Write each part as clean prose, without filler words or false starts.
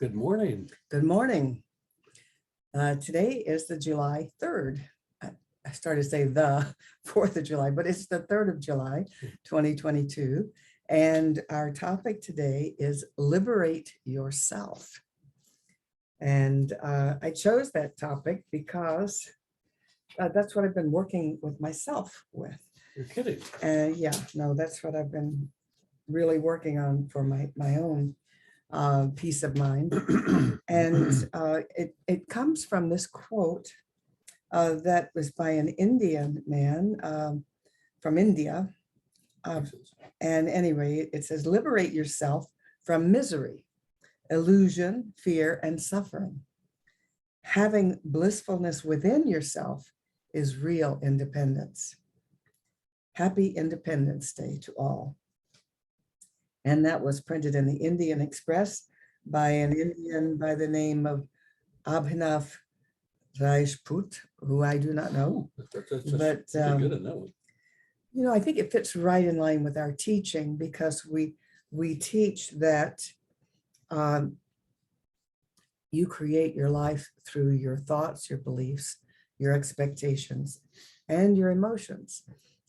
Good morning. Good morning. Today is the July 3rd. I started to say the 4th of July, but it's the 3rd of July, 2022. And our topic today is Liberate Yourself. And I chose that topic because that's what I've been working with myself with. You're kidding. That's what I've been really working on for my own peace of mind. And it comes from this quote that was by an Indian man from India. And anyway, it says, liberate yourself from misery, illusion, fear, and suffering. Having blissfulness within yourself is real independence. Happy Independence Day to all. And that was printed in the Indian Express by an Indian by the name of Abhinav Rajput, who I do not know. But But, good to know. I think it fits right in line with our teaching because we teach that you create your life through your thoughts, your beliefs, your expectations, and your emotions.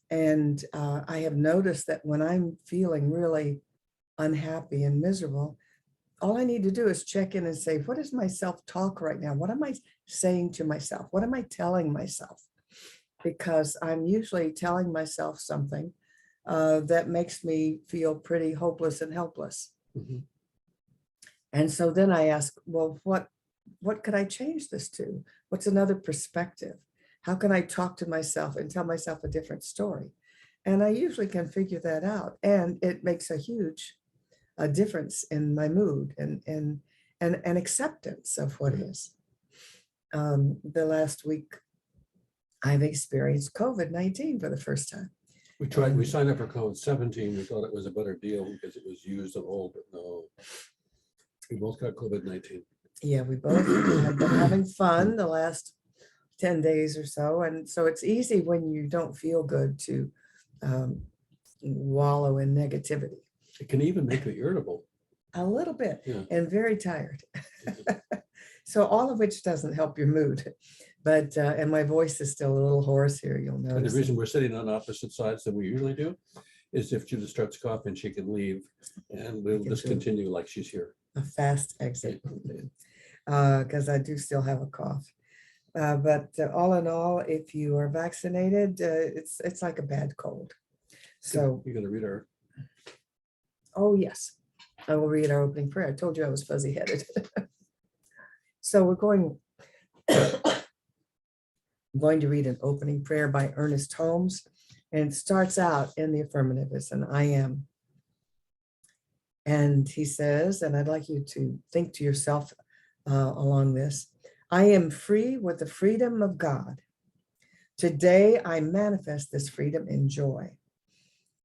And I have noticed that when I'm feeling really unhappy and miserable, all I need to do is check in and say, what is my self-talk right now? What am I saying to myself? What am I telling myself? Because I'm usually telling myself something that makes me feel pretty hopeless and helpless. Mhm. And so then I ask, well, what could I change this to? What's another perspective? How can I talk to myself and tell myself a different story? And I usually can figure that out. And it makes a huge difference in my mood and acceptance of what is. The last week, I've experienced COVID-19 for the first time. We signed up for COVID-17. We thought it was a better deal because it was used and old, but no. We both got COVID-19. Yeah, we both have been having fun the last 10 days or so. And so it's easy when you don't feel good to wallow in negativity. It can even make you irritable. A little bit, Yeah. and very tired. So all of which doesn't help your mood. But, and my voice is still a little hoarse here, you'll And the notice. reason we're sitting on opposite sides than we usually do is if Judith starts coughing, she can leave and we'll just continue like she's here. A fast exit, because I do still have a cough. But all in all, if you are vaccinated, it's like a bad cold. So, You're going to read our. oh yes, I will read our opening prayer. I told you I was fuzzy-headed. So we're going to read an opening prayer by Ernest Holmes, and it starts out in the affirmative. It's an I am. And he says, and I'd like you to think to yourself along this, I am free with the freedom of God. Today, I manifest this freedom in joy.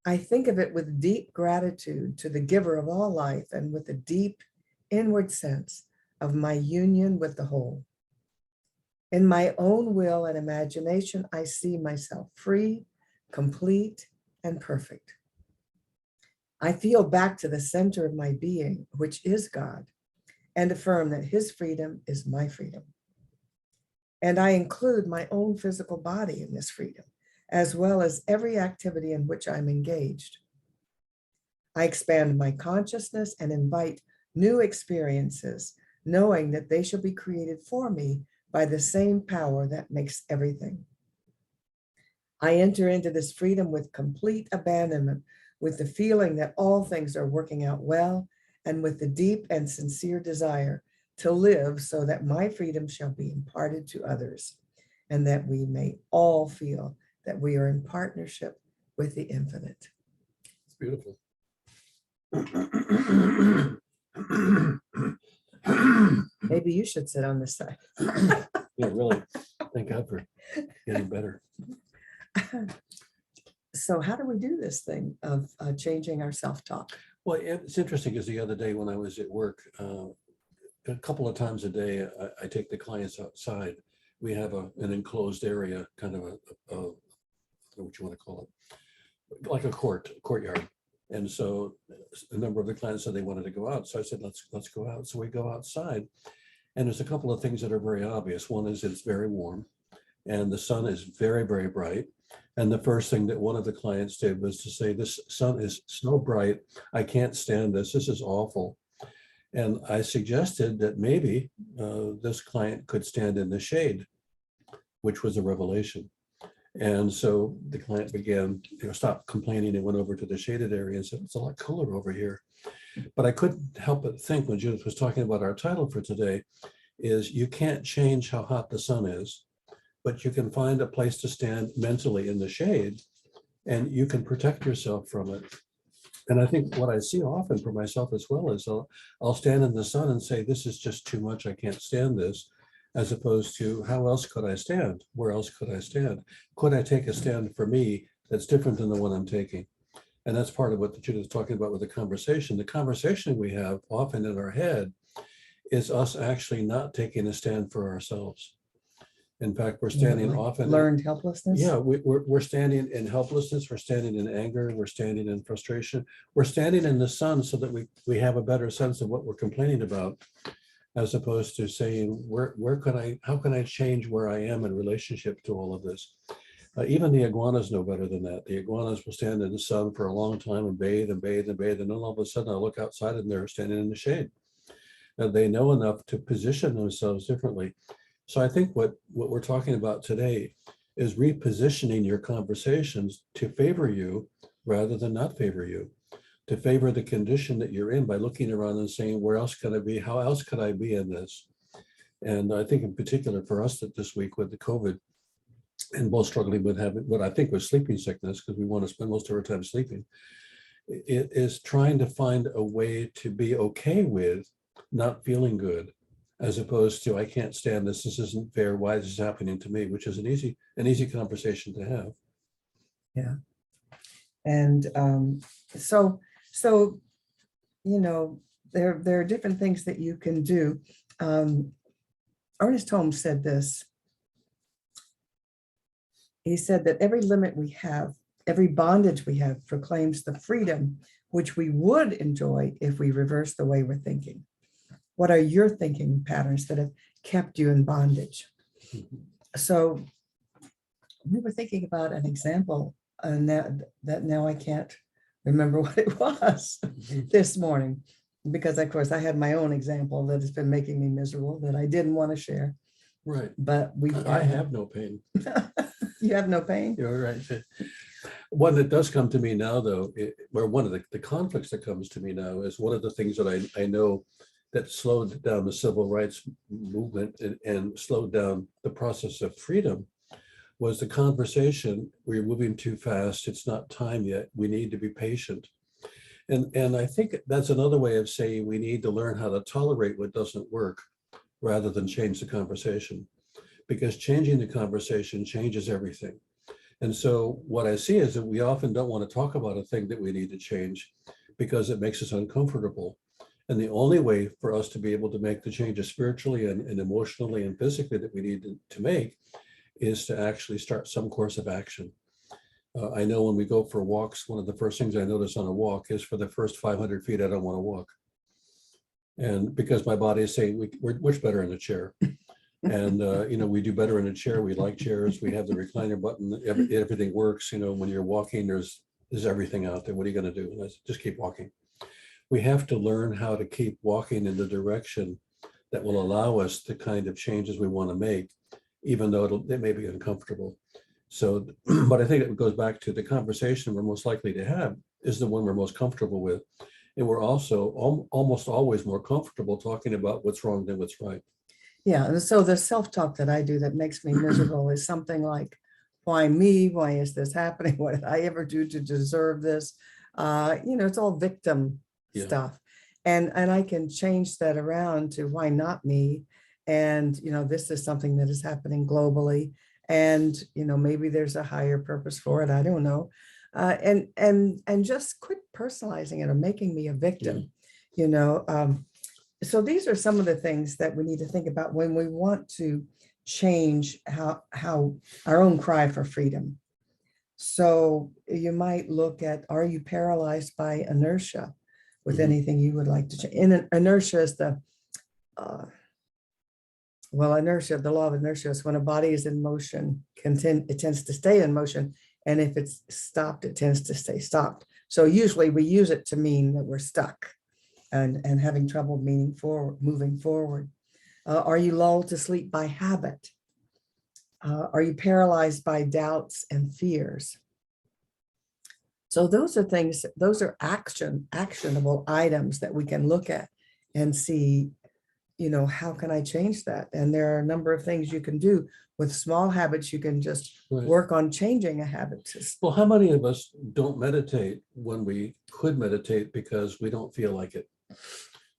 I think of it with deep gratitude to the giver of all life and with a deep inward sense of my union with the whole. In my own will and imagination, I see myself free, complete, and perfect. I feel back to the center of my being, which is God, and affirm that his freedom is my freedom. And I include my own physical body in this freedom, as well as every activity in which I'm engaged. I expand my consciousness and invite new experiences, knowing that they shall be created for me by the same power that makes everything. I enter into this freedom with complete abandonment, with the feeling that all things are working out well, and with the deep and sincere desire to live so that my freedom shall be imparted to others, and that we may all feel that we are in partnership with the infinite. It's beautiful. Maybe you should sit on this side. Yeah, really. Thank God for getting better. So how do we do this thing of changing our self-talk? Well, it's interesting because the other day when I was at work, a couple of times a day, I take the clients outside. We have an enclosed area, kind of a what you want to call it, like a courtyard. And so a number of the clients said they wanted to go out. So I said, let's go out. So we go outside. And there's a couple of things that are very obvious. One is it's very warm and the sun is very, very bright. And the first thing that one of the clients did was to say, this sun is so bright, I can't stand this. This is awful. And I suggested that maybe this client could stand in the shade, which was a revelation. And so the client began, stopped complaining and went over to the shaded area and said, it's a lot cooler over here. But I couldn't help but think when Judith was talking about our title for today is you can't change how hot the sun is, but you can find a place to stand mentally in the shade and you can protect yourself from it. And I think what I see often for myself as well is I'll stand in the sun and say, this is just too much, I can't stand this, as opposed to how else could I stand? Where else could I stand? Could I take a stand for me that's different than the one I'm taking? And that's part of what Judith is talking about with the conversation. The conversation we have often in our head is us actually not taking a stand for ourselves. In fact, we're standing often. Learned helplessness? Yeah, we're standing in helplessness, we're standing in anger, we're standing in frustration. We're standing in the sun so that we have a better sense of what we're complaining about, as opposed to saying, how can I change where I am in relationship to all of this? Even the iguanas know better than that. The iguanas will stand in the sun for a long time and bathe and bathe and bathe. And then all of a sudden I look outside and they're standing in the shade. Now, they know enough to position themselves differently. So I think what we're talking about today is repositioning your conversations to favor you rather than not favor you, to favor the condition that you're in by looking around and saying, where else could I be? How else could I be in this? And I think in particular for us that this week with the COVID and both struggling with having what I think was sleeping sickness, because we want to spend most of our time sleeping, it is trying to find a way to be okay with not feeling good, as opposed to, I can't stand this, this isn't fair, why is this happening to me, which is an easy conversation to have. Yeah. And so there are different things that you can do. Ernest Holmes said this. He said that every limit we have, every bondage we have proclaims the freedom which we would enjoy if we reverse the way we're thinking. What are your thinking patterns that have kept you in bondage? So we were thinking about an example that now I can't remember what it was this morning, because of course I had my own example that has been making me miserable that I didn't want to share. Right. But I have no pain. You have no pain? You're right. One that does come to me now, though, or one of the conflicts that comes to me now is one of the things that I know that slowed down the civil rights movement and slowed down the process of freedom was the conversation, we're moving too fast, it's not time yet, we need to be patient. And I think that's another way of saying we need to learn how to tolerate what doesn't work rather than change the conversation, because changing the conversation changes everything. And so what I see is that we often don't want to talk about a thing that we need to change because it makes us uncomfortable. And the only way for us to be able to make the changes spiritually and emotionally and physically that we need to make is to actually start some course of action. I know when we go for walks, one of the first things I notice on a walk is for the first 500 feet, I don't want to walk. And because my body is saying, we're much better in a chair. And, we do better in a chair. We like chairs. We have the recliner button. Everything works. When you're walking, there's everything out there. What are you going to do? Just keep walking. We have to learn how to keep walking in the direction that will allow us the kind of changes we want to make, even though it may be uncomfortable. So, but I think it goes back to the conversation we're most likely to have is the one we're most comfortable with. And we're also almost always more comfortable talking about what's wrong than what's right. Yeah. And so the self-talk that I do that makes me miserable is something like, why me? Why is this happening? What did I ever do to deserve this? It's all victim stuff. And I can change that around to why not me? And, this is something that is happening globally. And, maybe there's a higher purpose for it. I don't know. And just quit personalizing it or making me a victim, So these are some of the things that we need to think about when we want to change how our own cry for freedom. So you might look at, are you paralyzed by inertia with Mhm. anything you would like to change? And inertia is uh, inertia, the law of inertia is when a body is in motion, it tends to stay in motion. And if it's stopped, it tends to stay stopped. So usually we use it to mean that we're stuck and having trouble moving forward. Are you lulled to sleep by habit? Are you paralyzed by doubts and fears? So those are things, those are actionable items that we can look at and see, how can I change that? And there are a number of things you can do with small habits. You can just Right. work on changing a habit. Well, how many of us don't meditate when we could meditate because we don't feel like it?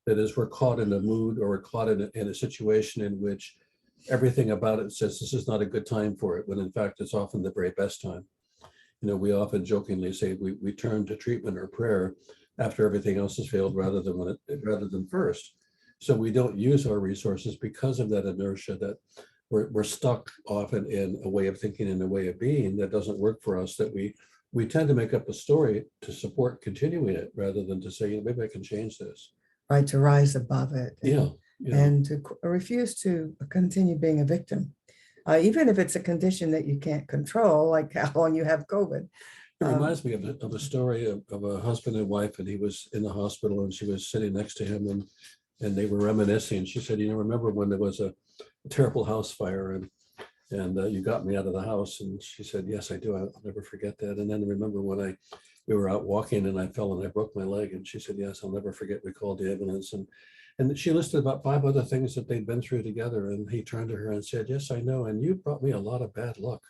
That is, we're caught in a mood or we're caught in a situation in which everything about it says this is not a good time for it, when in fact it's often the very best time. We often jokingly say we turn to treatment or prayer after everything else has failed rather than first. So we don't use our resources because of that inertia, that we're stuck often in a way of thinking, in a way of being that doesn't work for us, that we tend to make up a story to support continuing it rather than to say, maybe I can change this. Right, to rise above it. Yeah. And to refuse to continue being a victim. Even if it's a condition that you can't control, like how long you have COVID. It reminds me of a story of a husband and wife, and he was in the hospital and she was sitting next to him, and they were reminiscing. She said, remember when there was a terrible house fire and you got me out of the house? And she said, yes, I do. I'll never forget that. And then remember when we were out walking and I fell and I broke my leg? And she said, yes, I'll never forget. We called the ambulance. And she listed about 5 other things that they'd been through together. And he turned to her and said, yes, I know. And you brought me a lot of bad luck.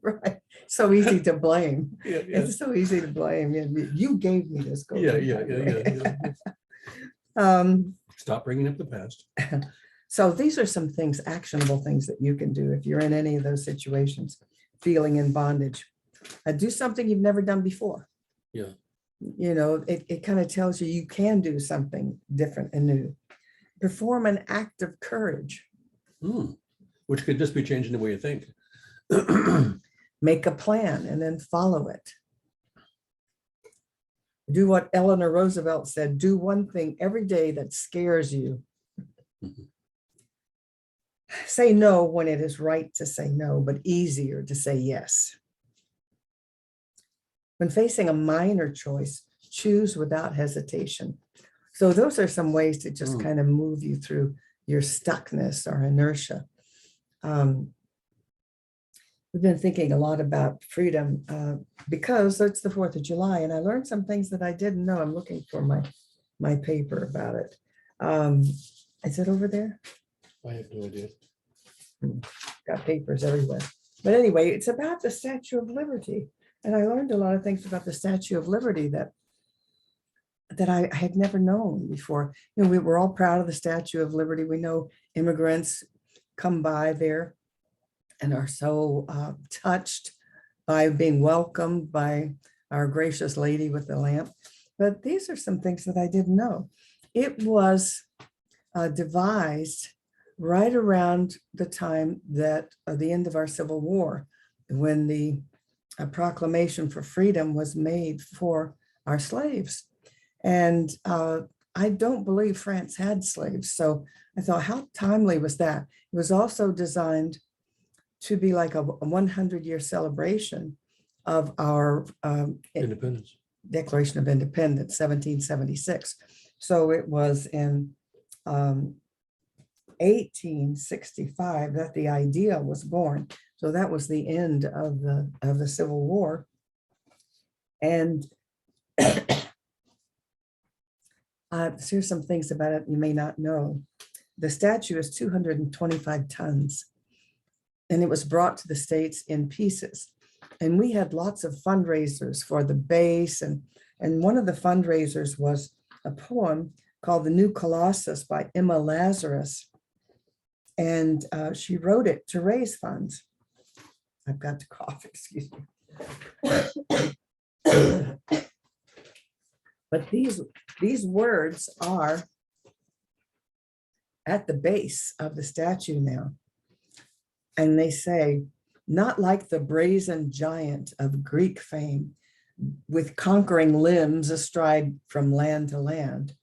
Right. So easy to blame. Yeah. It's so easy to blame. You gave me this COVID. Yeah. Stop bringing up the past. So these are some things, actionable things that you can do if you're in any of those situations, feeling in bondage. Do something you've never done before. Yeah. It kind of tells you can do something different and new. Perform an act of courage. Which could just be changing the way you think. Make a plan and then follow it. Do what Eleanor Roosevelt said, do one thing every day that scares you. Say no when it is right to say no, but easier to say yes. When facing a minor choice, choose without hesitation. So those are some ways to just kind of move you through your stuckness or inertia. We've been thinking a lot about freedom because it's the 4th of July, and I learned some things that I didn't know. I'm looking for my paper about it. Is it over there? I have no idea. Got papers everywhere. But anyway, it's about the Statue of Liberty. And I learned a lot of things about the Statue of Liberty that I had never known before. We were all proud of the Statue of Liberty. We know immigrants come by there and are so touched by being welcomed by our gracious lady with the lamp. But these are some things that I didn't know. It was devised right around the time that the end of our Civil War, when the proclamation for freedom was made for our slaves. And I don't believe France had slaves. So I thought, how timely was that? It was also designed to be like a 100-year celebration of our Independence. Declaration of Independence, 1776. So it was in 1865 that the idea was born. So that was the end of the Civil War. And here's some things about it you may not know. The statue is 225 tons, and it was brought to the States in pieces. And we had lots of fundraisers for the base, and one of the fundraisers was a poem called The New Colossus by Emma Lazarus. And she wrote it to raise funds. I've got to cough, excuse me. But these words are at the base of the statue now. And they say, not like the brazen giant of Greek fame, with conquering limbs astride from land to land.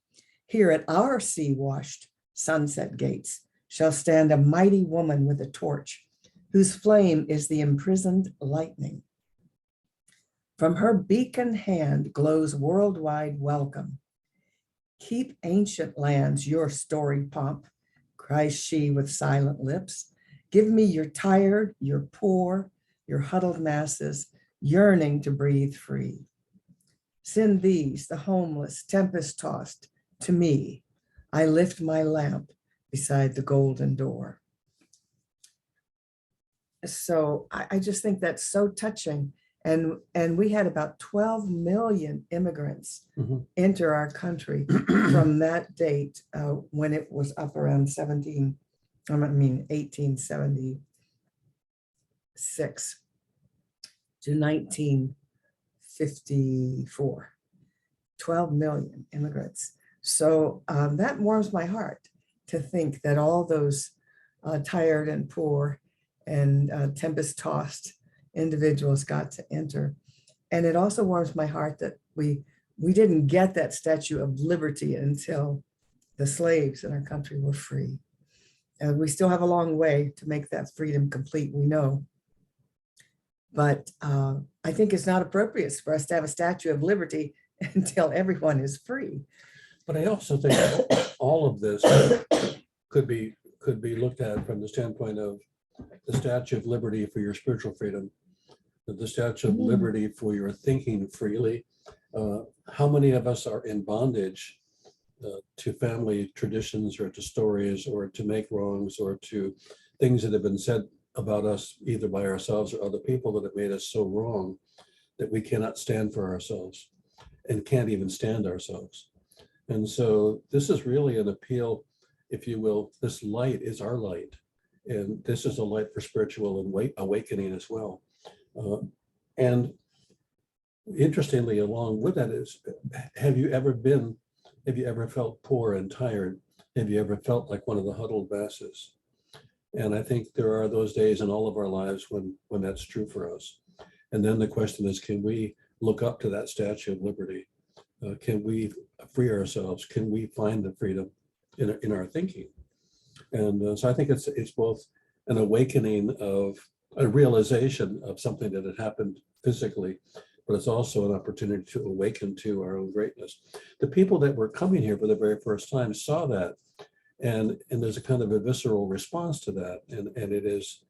Here at our sea-washed sunset gates shall stand a mighty woman with a torch, whose flame is the imprisoned lightning. From her beacon hand glows worldwide welcome. Keep ancient lands your storied pomp, cries she with silent lips. Give me your tired, your poor, your huddled masses, yearning to breathe free. Send these, the homeless, tempest-tossed, to me. I lift my lamp beside the golden door. So I just think that's so touching. And we had about 12 million immigrants enter our country from that date when it was up around 1876 to 1954. 12 million immigrants. So that warms my heart to think that all those tired and poor and tempest-tossed individuals got to enter. And it also warms my heart that we didn't get that Statue of Liberty until the slaves in our country were free. And we still have a long way to make that freedom complete, we know. But I think it's not appropriate for us to have a Statue of Liberty until everyone is free. But I also think all of this could be looked at from the standpoint of the Statue of Liberty for your spiritual freedom, the Statue of Liberty for your thinking freely. How many of us are in bondage to family traditions or to stories or to make wrongs or to things that have been said about us either by ourselves or other people that have made us so wrong that we cannot stand for ourselves and can't even stand ourselves. And so this is really an appeal, if you will. This light is our light. And this is a light for spiritual awakening as well. And interestingly, along with that is, have you ever felt poor and tired? Have you ever felt like one of the huddled masses? And I think there are those days in all of our lives when that's true for us. And then the question is, can we look up to that Statue of Liberty? Can we free ourselves? Can we find the freedom in our thinking? And so I think it's both an awakening of a realization of something that had happened physically, but it's also an opportunity to awaken to our own greatness. The people that were coming here for the very first time saw that, and there's a kind of a visceral response to that, and it is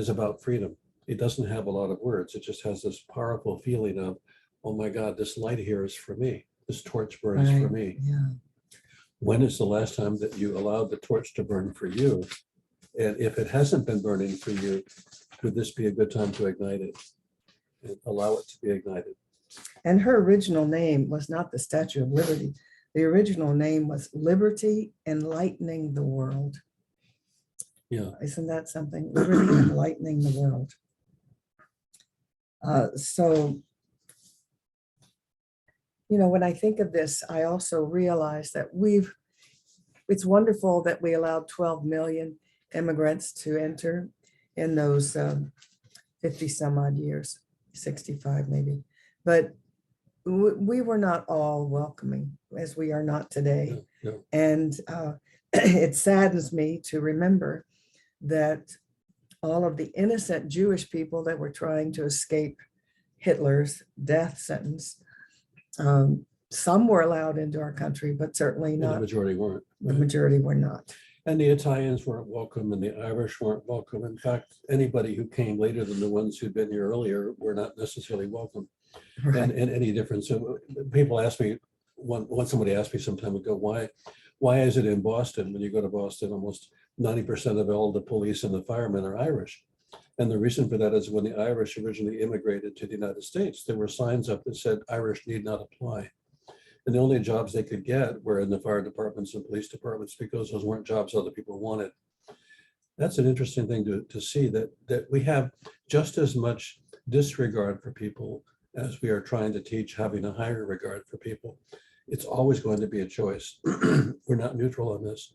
about freedom. It doesn't have a lot of words. It just has this powerful feeling of, oh my God, this light here is for me. This torch burns for me. Yeah. When is the last time that you allowed the torch to burn for you? And if it hasn't been burning for you, would this be a good time to ignite it and allow it to be ignited? And her original name was not the Statue of Liberty. The original name was Liberty Enlightening the World. Yeah. Isn't that something? Liberty Enlightening the World. So, you know, when I think of this, I also realize that it's wonderful that we allowed 12 million immigrants to enter in those 50 some odd years, 65 maybe. But we were not all welcoming as we are not today. No. And it saddens me to remember that all of the innocent Jewish people that were trying to escape Hitler's death sentence, some were allowed into our country, but certainly And not. the majority weren't. The Right? majority were not. And the Italians weren't welcome, and the Irish weren't welcome. In fact, anybody who came later than the ones who'd been here earlier were not necessarily welcome. Right. And any difference. So people ask me, once somebody asked me some time ago, why is it in Boston, when you go to Boston, almost 90% of all the police and the firemen are Irish? And the reason for that is when the Irish originally immigrated to the United States, there were signs up that said Irish need not apply. And the only jobs they could get were in the fire departments and police departments, because those weren't jobs other people wanted. That's an interesting thing to see, that we have just as much disregard for people as we are trying to teach having a higher regard for people. It's always going to be a choice. We're not neutral on this.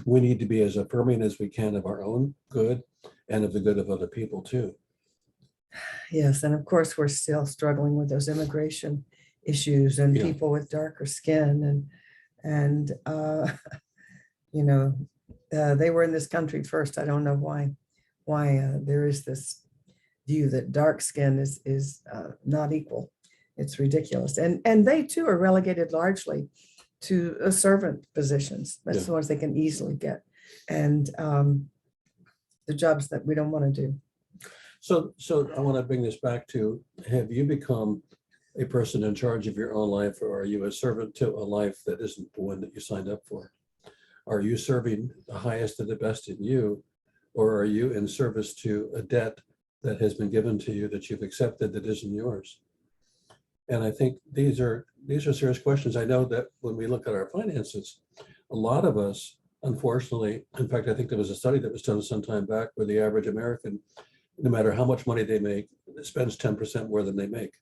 We need to be as affirming as we can of our own good and of the good of other people too. Yes, and of course, we're still struggling with those immigration issues and Yeah. people with darker skin and you know, they were in this country first. I don't know why there is this view that dark skin is not equal. It's ridiculous, and they too are relegated largely to servant positions. That's the ones they can easily get, and the jobs that we don't want to do. So I want to bring this back to, have you become a person in charge of your own life, or are you a servant to a life that isn't the one that you signed up for? Are you serving the highest and the best in you, or are you in service to a debt that has been given to you that you've accepted that isn't yours? And I think these are serious questions. I know that when we look at our finances, a lot of us, unfortunately, in fact, I think there was a study that was done some time back where the average American, no matter how much money they make, spends 10% more than they make.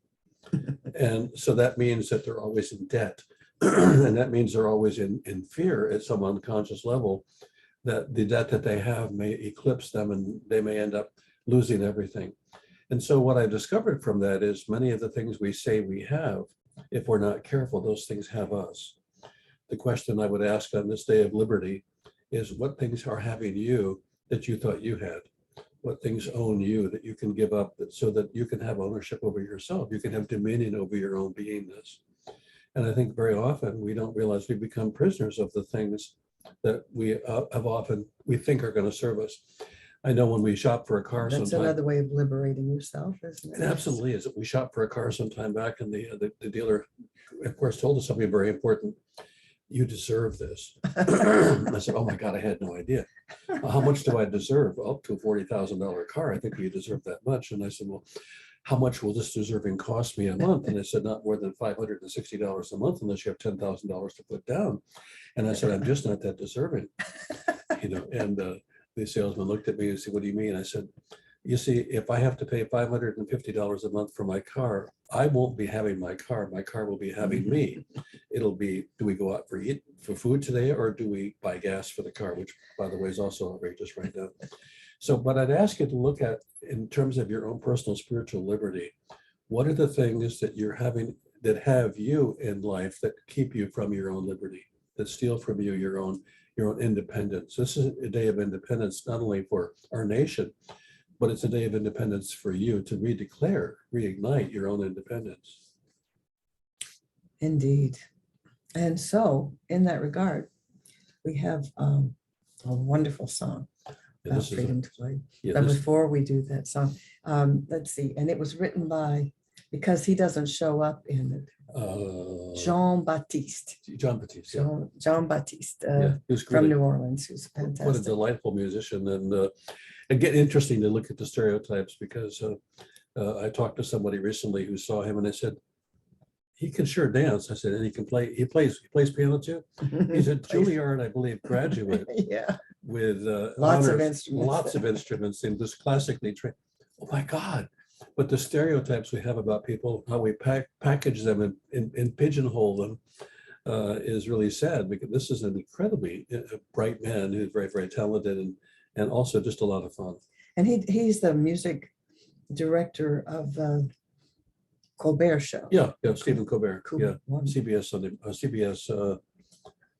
And so that means that they're always in debt. And that means they're always in fear at some unconscious level that the debt that they have may eclipse them and they may end up losing everything. And so what I've discovered from that is many of the things we say we have, if we're not careful, those things have us. The question I would ask on this day of liberty is, what things are having you that you thought you had? What things own you that you can give up so that you can have ownership over yourself? You can have dominion over your own beingness. And I think very often we don't realize we become prisoners of the things that we we think are going to serve us. I know when we shop for a car, That's another way of liberating yourself, isn't it? it absolutely is. We shopped for a car some time back, and the dealer, of course, told us something very important. You deserve this. I said, oh my God, I had no idea. How much do I deserve? Up to a $40,000 car. I think you deserve that much. And I said, well, how much will this deserving cost me a month? And they said, not more than $560 a month unless you have $10,000 to put down. And I said, I'm just not that deserving, and the salesman looked at me and said, what do you mean? I said, you see, if I have to pay $550 a month for my car, I won't be having my car. My car will be having me. It'll be, do we go out for food today, or do we buy gas for the car, which, by the way, is also outrageous right now. So, but I'd ask you to look at, in terms of your own personal spiritual liberty, what are the things that you're having that have you in life that keep you from your own liberty, that steal from you your own independence? This is a day of independence, not only for our nation, but it's a day of independence for you to reignite your own independence. Indeed. And so in that regard, we have a wonderful song about freedom to play. But before we do that song, let's see, and it was written by, because he doesn't show up in it, Jean-Baptiste. Jean-Baptiste, yeah. Jean-Baptiste from really, New Orleans, who's fantastic. What a delightful musician, and get interesting to look at the stereotypes, because I talked to somebody recently who saw him and I said, he can sure dance. I said, and he can play, he plays piano too. He's a Juilliard, I believe, graduate. Yeah. With lots honors, of instruments, and just classically trained. Oh my God. But the stereotypes we have about people, how we package them and pigeonhole them is really sad, because this is an incredibly bright man who's very, very talented and also just a lot of fun. And he's the music director of the Colbert Show. Yeah, Stephen Colbert. Cool. Yeah, CBS Sunday, CBS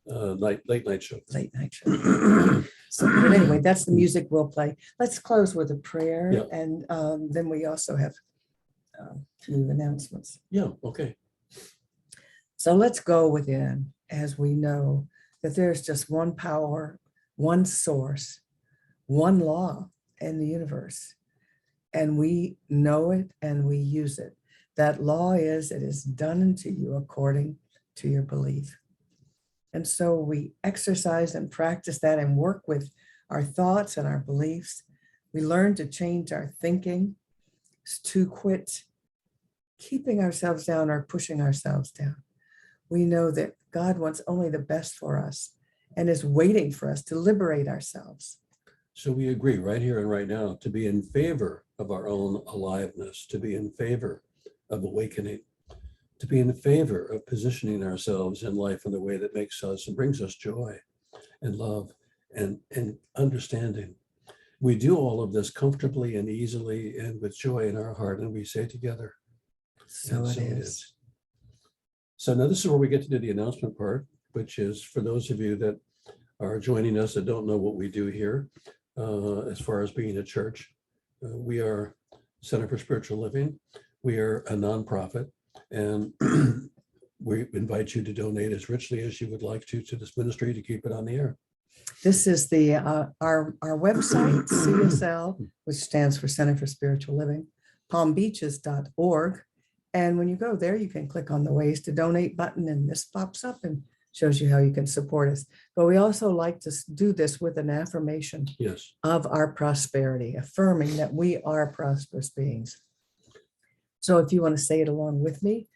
late night show. Late night show. So, but anyway, that's the music we'll play. Let's close with a prayer, Yeah. and then we also have a few announcements. Yeah. Okay. So let's go within, as we know that there's just one power, one source, one law in the universe, and we know it and we use it. That law is, it is done unto you according to your belief. And so we exercise and practice that and work with our thoughts and our beliefs. We learn to change our thinking, to quit keeping ourselves down or pushing ourselves down. We know that God wants only the best for us and is waiting for us to liberate ourselves. So we agree right here and right now to be in favor of our own aliveness, to be in favor of awakening, to be in favor of positioning ourselves in life in the way that makes us and brings us joy and love and understanding. We do all of this comfortably and easily and with joy in our heart, and we say together, So and it is. So now this is where we get to do the announcement part, which is for those of you that are joining us that don't know what we do here, as far as being a church. We are Center for Spiritual Living. We are a nonprofit, and we invite you to donate as richly as you would like to this ministry to keep it on the air. This is the our website, CSL, which stands for Center for Spiritual Living, palmbeaches.org. And when you go there, you can click on the ways to donate button, and this pops up and shows you how you can support us. But we also like to do this with an affirmation Yes. of our prosperity, affirming that we are prosperous beings. So if you want to say it along with me,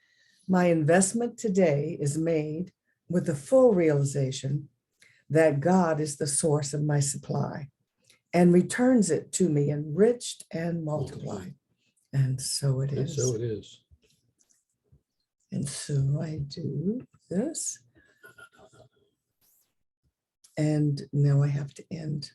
my investment today is made with the full realization that God is the source of my supply and returns it to me enriched and multiplied. And so it And is. so it is. And so I do this. And now I have to end.